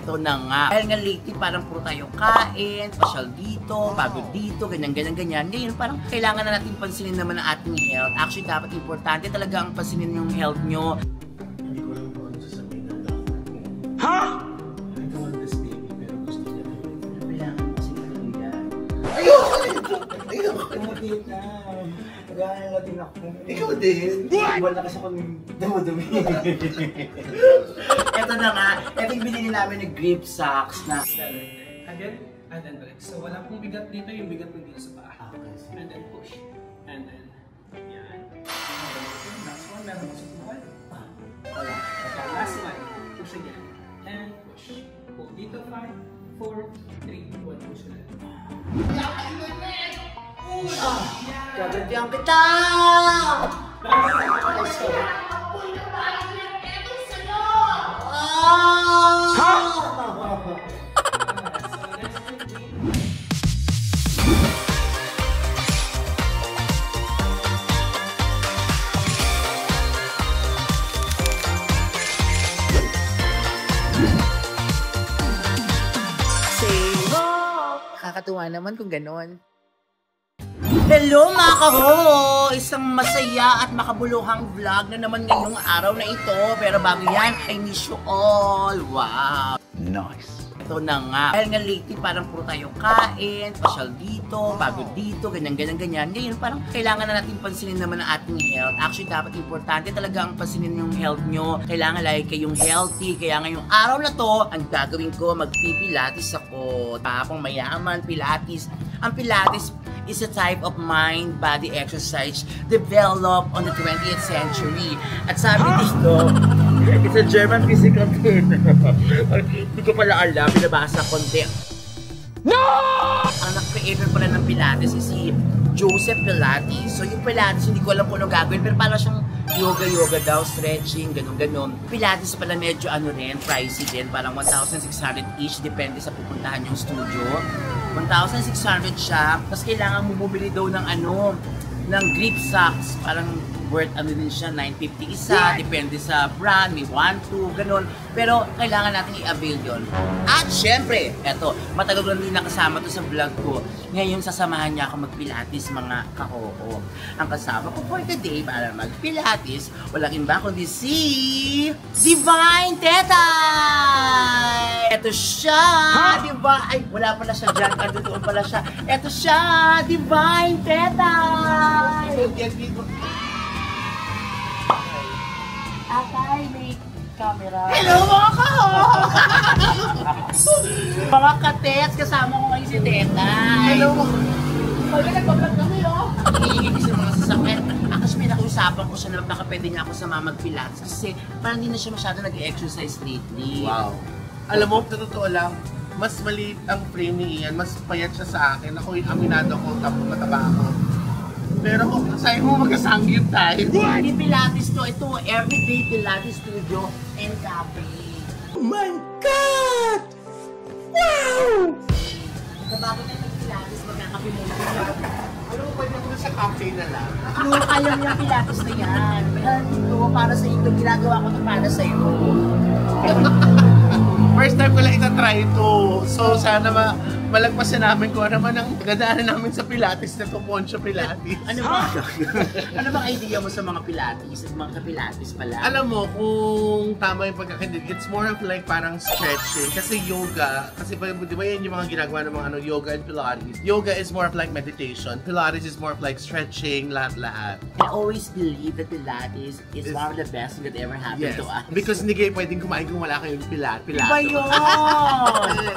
Ito na nga. Dahil nga lately parang puro tayo kain, pasyal dito, pagod dito, ganyan. Ngayon parang kailangan na natin pansinin naman ang ating health. Actually, dapat importante talaga ang pansinin yung health nyo. Hindi ko lang kung ano sasabihin ng doctor ko. Ha? I don't want this baby, pero gusto niya na yun. Kailangan pansinin nyo yan. Ayun! Kumapit na. Nag-aaral natin ako. Ikaw din! Wala kasi akong dumi-dumi. Ito na nga. Ito yung binili namin ng grip socks na. And then break. So wala pong bigat dito, yung bigat mo dito sa paa. And then push. And then, yan. Last one, meron mo sa buhay. Wala. Last one, push again. And push. Pull dito, 5, 4, 3, 2, push ulit. Gagantihan kita! Kakatuwa naman kung ganon. Hello mga kaho! Isang masaya at makabuluhang vlog na naman ngayong araw na ito. Pero bago yan, I miss you all. Wow! Nice! Ito na nga. Dahil nga lately parang puro tayo kain, pasyal dito, pagod dito, ganyan. Ngayon parang kailangan na natin pansinin naman ang ating health. Actually, dapat importante talaga ang pansinin yung health nyo. Kailangan lagi kayong healthy. Kaya ngayong araw na to, ang gagawin ko, magpipilates ako. Tapong mayaman, pilates. Ang pilates is a type of mind-body exercise developed on the 20th century. At sabi dito, it's a German physical term. Hindi ko pala alam, pinabasa konti. No! Ang nag-creator pala ng Pilates is si Joseph Pilates. So yung Pilates, hindi ko alam kung ano gagawin, pero parang siyang yoga daw, stretching, ganun. Pilates pala medyo pricey din, parang 1,600 each, depende sa pupuntahan yung studio. 1,600 siya, tapos kailangan mo bumili daw ng grip socks, parang worth din siya, 950 isa, depende sa brand, may 1, 2, ganun. Pero kailangan natin i-avail yun. At syempre, eto, matagal ko din nakasama to sa vlog ko. Ngayon, sasamahan niya ako mag-pilates, mga kahoko. Ang kasama ko for today para mag-pilates, walang iba kundi si Divine Tetay! Eto siya, diba? Ay, wala pala siya dyan, doon pala siya. Eto siya, Divine Tetay! Atay, may camera. Hello mga kahok! Mga katets, kasama ko ngayon si Tetay. Hello mga Pwede nagbablog kami, oh! Hihingin sa mga sasakyan. Kasi may nakiusapan ko siya na baka pwede niya ako sama mag-pilates. Kasi parang hindi na siya masyado nag-exercise lately. Wow! Alam mo, sa totoo lang, mas maliit ang frame ni Ian, mas payat siya sa akin. Ako yung aminado ko, tapos mataba ako. Pero sa'yo mo magkasanggip tayo. Hindi Pilates to. Ito, everyday Pilates studio and cafe. Oh my God! Wow! Bago tayo mag-Pilates, magkakape muna. Ano mo pwede ako sa cafe na lang? Alam yung Pilates na yan. Ito, para sa ito. Ginagawa ko ito para sa iyo. First time ko lang itatry ito. So sana malagpasan namin kung ano man ang gadaanan namin sa Pilates na ito, Poncho Pilates. Ano ba? Ano bang idea mo sa mga Pilates? At mga Pilates pala? Alam mo, kung tama yung pagkakindid, it's more of like parang stretching. Kasi yoga, kasi di ba yan yung mga ginagawa ng mga yoga and Pilates? Yoga is more of like meditation. Pilates is more of like stretching, lahat-lahat. I always believe that Pilates is one of the best that ever happened to us. Because hindi kayo pwedeng kumain kung wala kayong Pilates. Iba yun!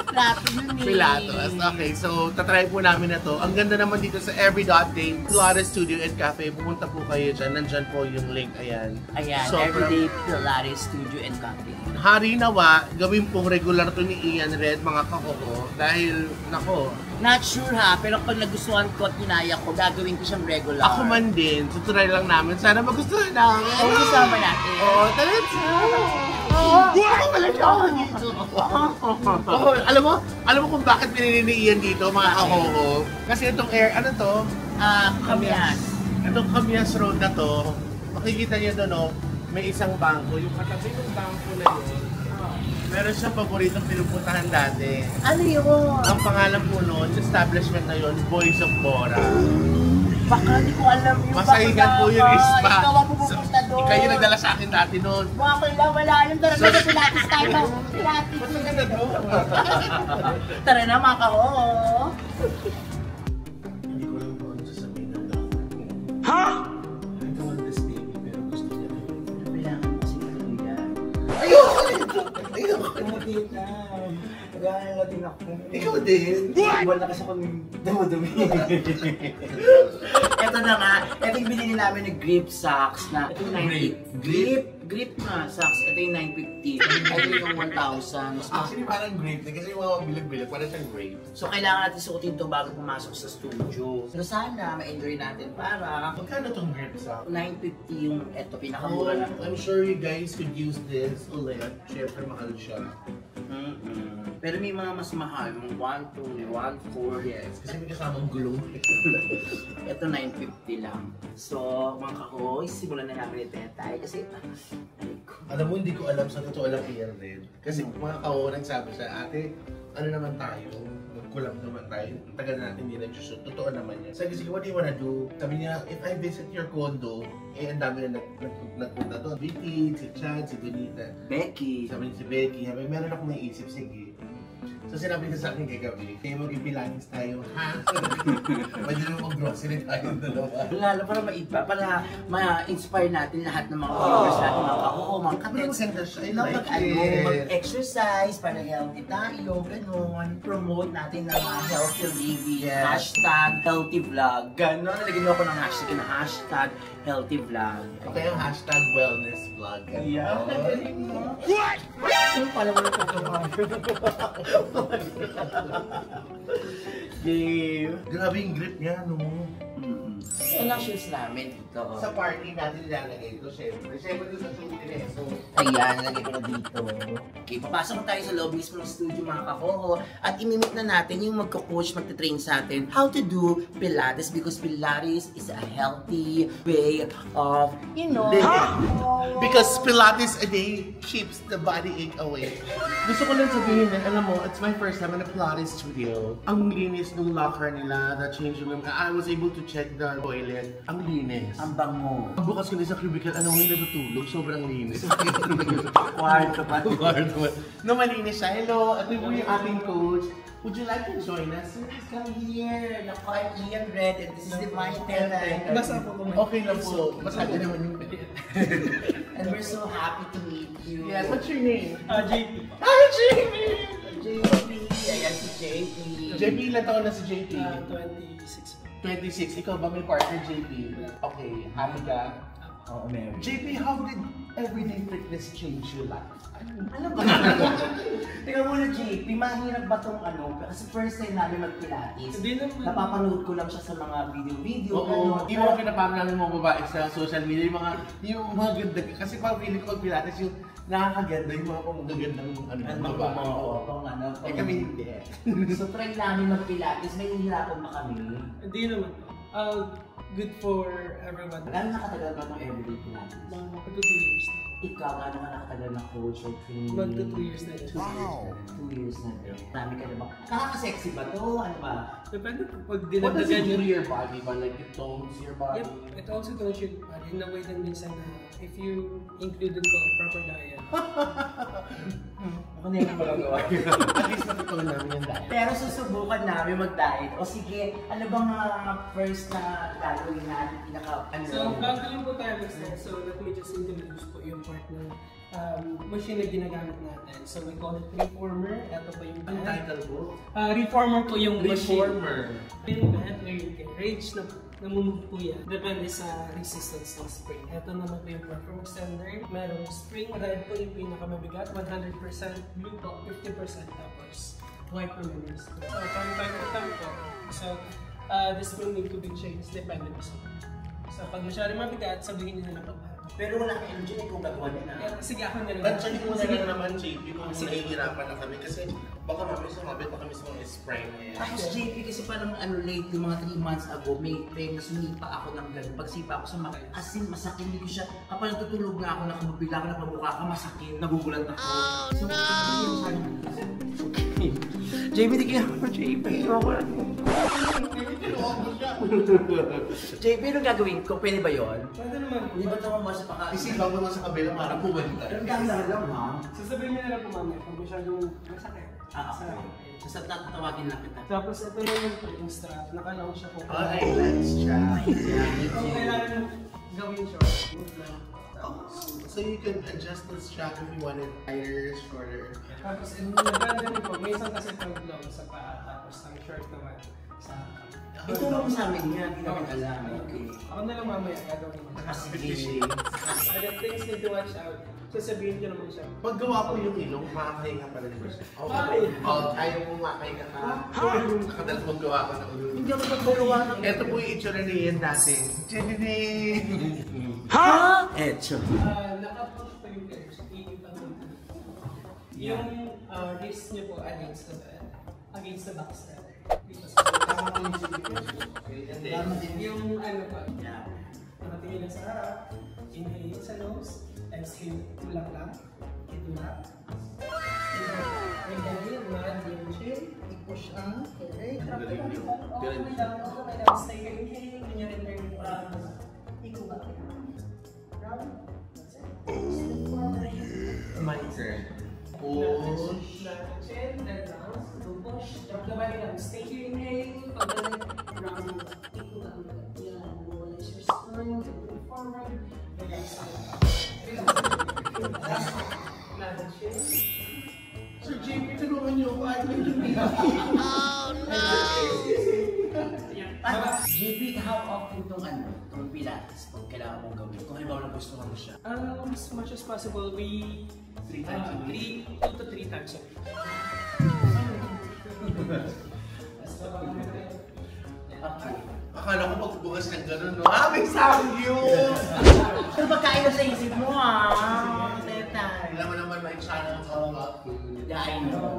Pilates yun eh. Pilates. Okay, so tatry po namin na to. Ang ganda naman dito sa Every.Day Pilates Studio and Cafe. Pumunta po kayo dyan. Nandyan po yung link. Ayan. Ayan, Everyday Pilates Studio and Cafe. Hari nawa, gawin pong regular to ni Ian Red, mga kakoko. Dahil, nako. Not sure ha, pero pag nagustuhan ko at kinaya ko, gagawin ko siyang regular. Ako man din. So, try lang namin. Sana magustuhan namin. Oo, kasama natin. Oo, talaga. Alam mo kung bakit pinili ni Ian dito, mga kakoko? Kasi itong ano to? Kamyas. Itong Kamyas Road na to, makikita niyo doon, may isang bangko. Yung katabi ng bangko na yun, Meron siyang paboritong pinupuntahan dati. Ano yun? Ang pangalan po noon, establishment na yun, Boys of Bora. Baka hindi ko alam yung Masahingan po yung spa. Ikaw ang pupunta doon. Kayo nagdala sa akin dati noon. Wala yung tara na sa Pilates tayo. Pilates. Ba't maganda doon? Tara na mga kaho. Hindi ko lang po ano sasabihin ng dami. Ha? I don't want this baby, pero gusto niya na yun. Kailangan kasi ito yan. Ayoko! Ayoko! Umutit na. Nag-aalala din ako. Ikaw din? Wala kasi ako dumi-dumi. Ito na nga. Ito yung binili namin ng grip socks na. Ito yung 90. Grip na socks. Ito yung 950. Ito yung 1,000. Actually, parang grape din kasi yung mga bilag-bilag, parang siyang grape. So, kailangan natin suotin ito bago pumasok sa studio. So, sana ma-enjoy natin para Magkano tong grape sa? 950 yung ito, pinakamura na ito. I'm sure you guys could use this ulit. Siyempre, mahal siya. Pero may mga mas mahal, yung 1,200, 1,400. Yes, kasi may kasamang gulong. Ito 950 lang. So, mga kahoy, simulan na namin ito tayo kasi Alam mo, hindi ko alam sa totoo lang i-red. Kasi mga kaoran sabi sa ate, ano naman tayo? Magkulang naman tayo. Tagal na natin hindi nag-shoot. Totoo naman yan. Sabi, sige, what do you wanna do? Sabi niya, if I visit your condo, eh, ang dami na nagpunta doon. Vicky, si Chad, si Benita. Becky. Sabi niya si Becky, sabi, meron akong naisip, sige. So sinabi niya sa akin kagabi, kayo mag-ipilanis tayo, ha? Pwede naman mag-grocery tayo dalawa. Lalo para maiba, para ma-inspire natin lahat ng mga viewers natin, mga kaho, mga katulad. I like it. Mag-exercise para healthy tayo, gano'n. Promote natin ng mga healthy living, Yes. hashtag healthy vlog, gano'n. Nalagyan mo ako ng hashtag healthy vlog. Okay, yung hashtag wellness vlog. Yeah. What? Ano pala mo na Game. Grabe yung grip niya, no? Ito lang shoes namin dito. Sa party natin nilalagay ito, syempre. Syempre doon sa shooting eh. So, Ayan, lagay ko na dito. Okay, papasok na tayo sa loob mismo ng studio mga kahoho. At imimit na natin yung magko-coach, magte-train sa atin how to do Pilates because Pilates is a healthy way of, you know, because Pilates a day keeps the body ache away. Gusto ko lang sabihin na, alam mo, it's my first time in a Pilates studio. Ang linis ng locker nila, the changing room. I was able to check the toilet. Ang linis. ang bango. Bukas ko din sa cubicle, alam mo, hindi natutulog. Sobrang linis. Wired ka pa. No, malinis siya. Hello, at po yung ating coach. Would you like to join us? Come here. Naku, I'm Ian Red and this is the my Teta. Basta po kumain. Okay lang po. Masado naman yung And we're so happy to meet you. Yes, what's your name? JP. Hi, JP! JP. Ayan si JP. JP, ilan taon na si JP? 26. 26. Ikaw ba may partner, JP? Okay, happy ka? Oo, meron. JP, how did everyday fitness change your life? Alam ba? Teka muna, JP, mahirap ba itong ano? Kasi first time namin mag-Pilates. Hindi naman. Napapanood ko lang siya sa mga video-video. Oo, yung mga pinapanood ng mga babae sa social media, yung mga ganda. Kasi pag feeling ko mag-Pilates, yung nakakaganda, yung mga pamagagandang babae. Ano? Eh kami hindi. So try namin mag-Pilates. May hihirapan ba kami? Hindi naman. Good for everyone. Gano'n nakatagal ba itong everyday Pilates? Magto 2 years na. Ikaw, gano'n ka nakatagal na coach or training? Magto 2 years na rin. 2 years na rin. Marami ka na ba? Nakaka-sexy ba to? Ano ba? Depende po pag What does it dinagdagan do yun. to your body? Ba? Like it tones your body? Yep, it also tones your body in a way that minsan na if you included ko ang proper diet. Ako na yung magagawa yun. At least natutunan namin yung diet. Pero susubukan namin mag-diet. O sige, ano bang first na gagawin natin? So, gagawin po tayo mag-start. So, let me just introduce po yung part ng machine na ginagamit natin. So, we call it reformer. Ito po yung Ang band. title po? Reformer po yung Reformer. machine. Yung band where you can range na namumove po yan. Depende sa resistance ng spring. Ito naman po yung platform extender. Merong spring. Red po yung pinakamabigat. 100% blue po. 50% tapos white po yung rest. So, from time to time po. So, this will need to be changed. Depende po sa. So, pag masyari mabigat, sabihin nyo na pagbahan. Pero wala kang energy, ikaw gagawa niya na. Sige, ako na lang. Actually, kung na naman, JP, kung nahihirapan na kami kasi baka mamaya sumabit pa kami sa mga spray na yan. Tapos JP kasi parang late, yung mga 3 months ago, may time na sumipa ako ng gano'n. Pagsipa ako sa mga, as in, masakit, hindi ko siya, kapag natutulog na ako, nakababila ako, napamukha ka, masakit, nagugulat ako. So, JP, di kaya ako, JP, ako lang. JP, anong gagawin ko? Pwede ba yun? Pwede naman. Hindi ba ito mamasa pa ka? Isigaw mo sa kabila para bumalik tayo. Ang ganda lang, ha? Sasabihin niyo na lang po mamaya kung masyadong masakit. Basta tatawagin lang kita. Tapos ito na yung strap. Naka-long siya po. Ay, let's try. Kung kailangan gawin short, move lang. So you can adjust the strap if you want it tighter, shorter. Tapos naganda rin po. Minsan kasi pag long sa paa, tapos ang short naman sa Ito lang sa amin nga, hindi namin alam. Okay. Ako na lang mamaya gagawin mo. Sige. Other things need to watch out. Sasabihin ko naman siya. Pag gawa ko yung ilong, makakahinga pa rin ba siya? Ay! Ayaw mo makahinga ka. Kadalas magawa ko ng ilong. Hindi ako nagpagawa ng... Ito po yung itsura niya yan dati. Ha? Eto. Nakapush pa yung legs. Iipan mo. Yung wrist niyo po against the bed. Against the back strap. Tama ko yung Yung ano pa. Yeah. Nakatingin lang sa harap. Inhale sa nose. Exhale. Tulak lang. Itulak. Inhale. Mad yung chin. I-push ang. Okay. All the way down. All the way down. Stay here. Inhale. When you're in there, itulak. Round. That's it. My turn. Push. Chin. Then down. Push. Drop the body down. Stay here. Inhale. Pag-balik. Round. Itulak. Yan. Release your spine. Move forward. Relax. Sir JP, tulungan niyo ako. I need to be. JP, how often itong Pilates pag kailangan mong gawin? Kung halimbawa na gusto mo siya. As much as possible, we 2 to 3 times a week. Okay. Akala ko pagbukas ng gano'n, no? May samgyup! Ano ba kain na sa isip mo, ha? Tetay. Alam mo naman, my channel is all about food. Yeah, I know.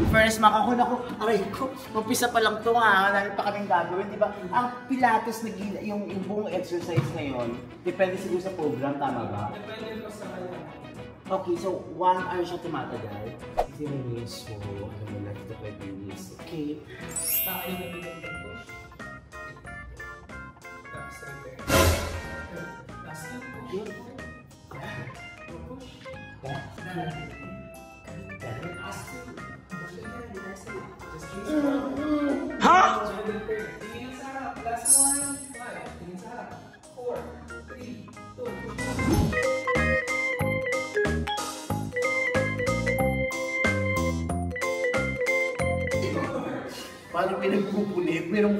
First, makakuna ko, aray ko, umpisa pa lang ito nga, dahil pa kaming gagawin, di ba? Ang Pilates, yung buong exercise na yun, depende siguro sa program, tama ba? Depende po sa kanya. Okay, so 1 hour siya tumatagal. 0 minutes, so ano mo lang ito 5 minutes. Okay. Tayo na din ang push. Tapos right there. Last time push. Good. Push. Ha? Tingin sa harap. Last one. 5. Tingin sa harap. 4, 3, 2. Paano pinagpupulit? Merong...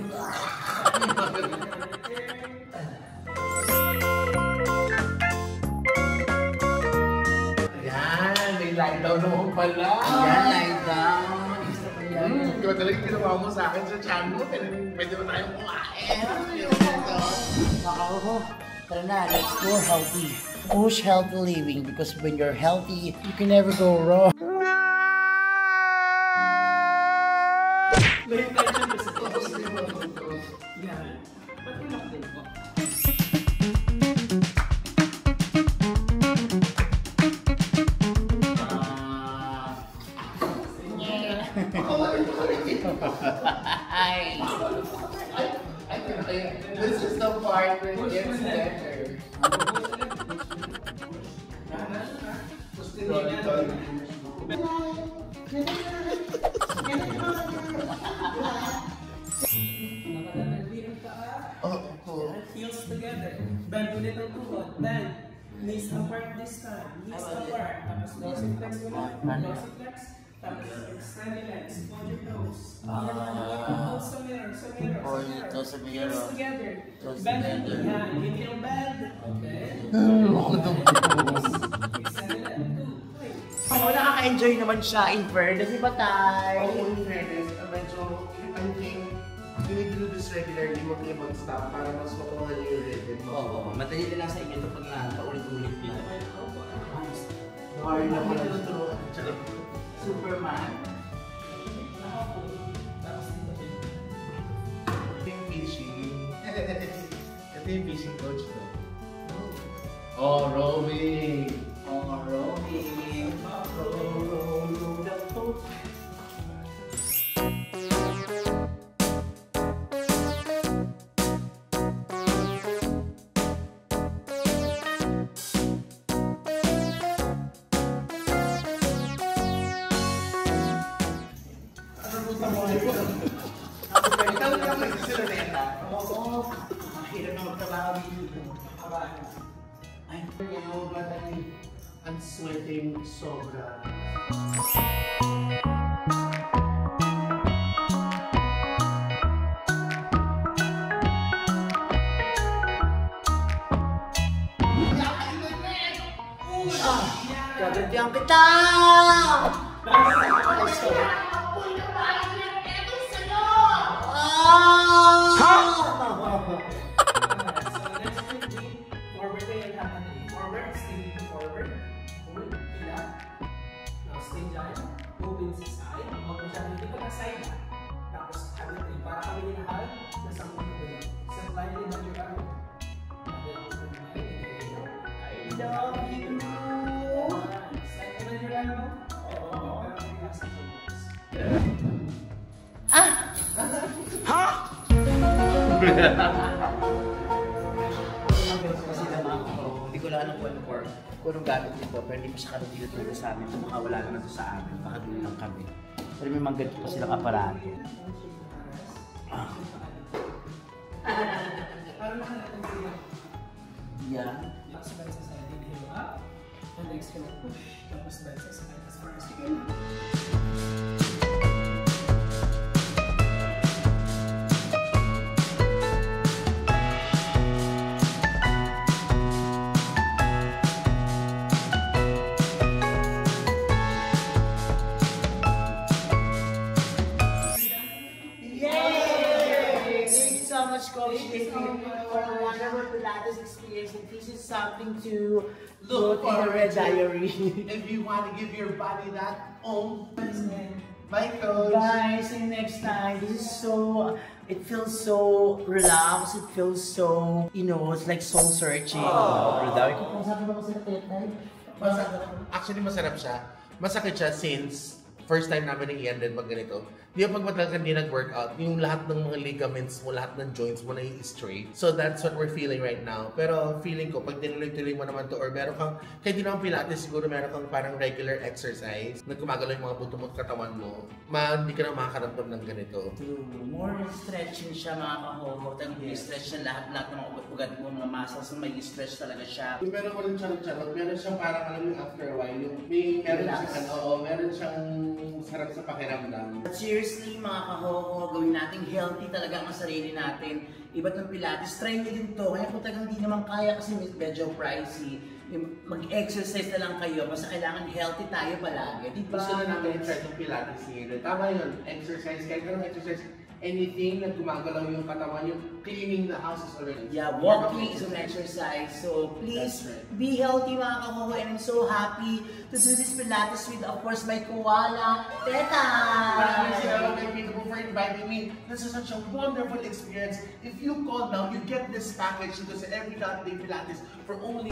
Yan, may lie down naman pala. Ayan, lie down. Ikaw talagang ginawa mo sa akin sa channel. Pwede mo tayong kumain. Ako, tara na, let's go healthy. Push healthy living because when you're healthy, you can never go wrong. May intention kasi ito. Yan. Patulak din po. Ay. This is the partner gets better. Heels together. Bend ulit ang tuhod. Bend. Knees apart this time. Knees apart. Tapos dorsiflex ulit. Dorsiflex. Tapos extend your legs. Hold your toes. Hold sa mirror. Sa mirror. Hold your toes sa mirror. Heels together. Toes Bend together. yan. Give your bend. Okay. Extend your leg. 2, 3. Oh, nakaka-enjoy naman siya in fairness, di ba, Tay? Oo, in fairness, medyo, I think, you need to do this regularly, huwag kayo mag-stop para mas makuha niyo yung rhythm mo. Oo, madali lang sa inyo ito pag paulit-ulit niyo. Sorry na pala natuturuan. Superman. Ito yung fishing. Ito yung fishing coach ko. Oh, rowing! Oh, rolling. Roll the boat. Oo, mahirap na magtrabaho dito. Ay, Ano ba tayo? I'm sweating sobra. gagantihan kita! Forward kayo yung hapon. Forward, stay forward. Hold, hila. Now stay dyan. Move in sa side. Huwag masyadong dito na side. Tapos, habit rin. Para kami ninahal, nasa mundo ko yun. Set line din ang yung ano. I love you! Set ko na yung ano. Oo. Pero relax ang shoulders. Kasi naman ako, hindi ko lang alam kung anong gamit nito, pero hindi pa siya karong tinuturo sa amin. Kung makawala naman ito sa amin, baka doon lang kami. Pero may mga ganito pa silang aparato. Parang nakalatan sila. Yeah. Tapos bend sa side, inhale up. And exhale, push. Tapos bend sa side as far as you can. Yay! Thank you so much, Coach David, for a wonderful Pilates experience. And this is something to look in the red diary. If you want to give your body that bye, coach. Guys, see you next time. This is so, it feels so relaxed. It feels so, you know, it's like soul searching. Actually, masarap siya. Masakit siya since first time namin ni Ian din mag ganito. Di ba pag matagal hindi nag-workout, yung lahat ng mga ligaments mo, lahat ng joints mo na yung straight. So that's what we're feeling right now. Pero feeling ko, pag tinuloy-tuloy mo naman to, or meron kang, kahit di naman Pilates, siguro meron kang parang regular exercise na gumagalaw yung mga buto mo at katawan mo, hindi ka na makakaramdam ng ganito. More stretching siya, mga kahoho. May stretch na lahat ng mga ugat mo, mga muscles, may stretch talaga siya. Yung meron ko rin charot-charot, meron siyang parang alam yung after a while, yung meron siyang sarap sa pakiramdam. But seriously, mga kahoho, gawin natin healthy talaga ang sarili natin. Iba't ng Pilates, try nyo din to. Kaya kung talagang di naman kaya kasi medyo pricey, mag-exercise na lang kayo. Basta kailangan healthy tayo palagi. Di ba? Gusto na namin i-try ng Pilates ngayon. Tama yun, exercise, kahit anong exercise, anything na gumagalaw yung katawan, yung cleaning the house is already. Yeah, walking is an exercise. So please be healthy, mga kahoho. And I'm so happy to do this Pilates with, of course, my koala, Teta! Maraming salamat kay Peter for inviting me. This is such a wonderful experience. If you call now, you get this package because every Saturday Pilates for only...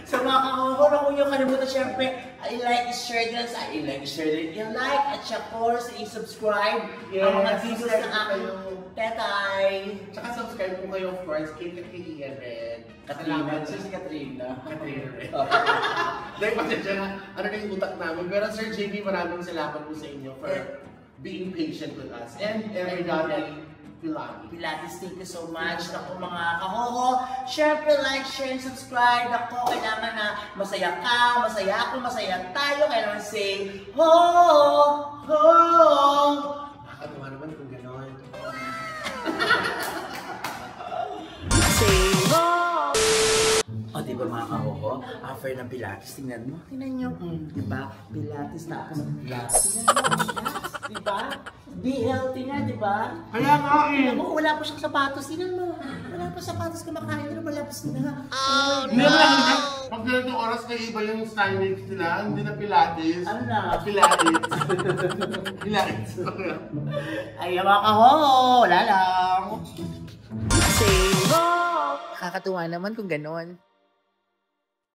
So mga kahoho, huwag niyo kalimutan, syempre, I-like, i-share din sa i-like, i-share din. I-like at of course, i-subscribe ang mga videos ng aking tetay. Tsaka subscribe po kayo, of course, kay Katrina rin. Katrina. Si Katrina. Katrina rin. Dahil pasensya na, ano na yung utak namin. Pero Sir JB, maraming salamat po sa inyo for being patient with us. And regarding Pilates, thank you so much. Naku mga kahoho, syempre like, share, and subscribe. Naku, kailangan na masaya ka, masaya ako, masaya tayo. Kailangan say, ho, ho. Nakakatawa naman kung gano'n. Say, ho. O, diba mga kahoho, after ng Pilates, tingnan mo. Tingnan nyo, diba? Pilates na ako mag-Pilates. Tingnan mo, Pilates, diba? Be healthy na, diba? Kaya nga eh. Alam mo, wala pa siyang sapatos. Tingnan mo. Wala pa sapatos kumakain. Wala pa sila. Hindi na. Pag ganitong oras na iba yung signage nila, hindi na Pilates. Ano na? Pilates. Pilates. Ay, mga kaho. Wala lang. Say, ho! Kakatuwa naman kung ganon.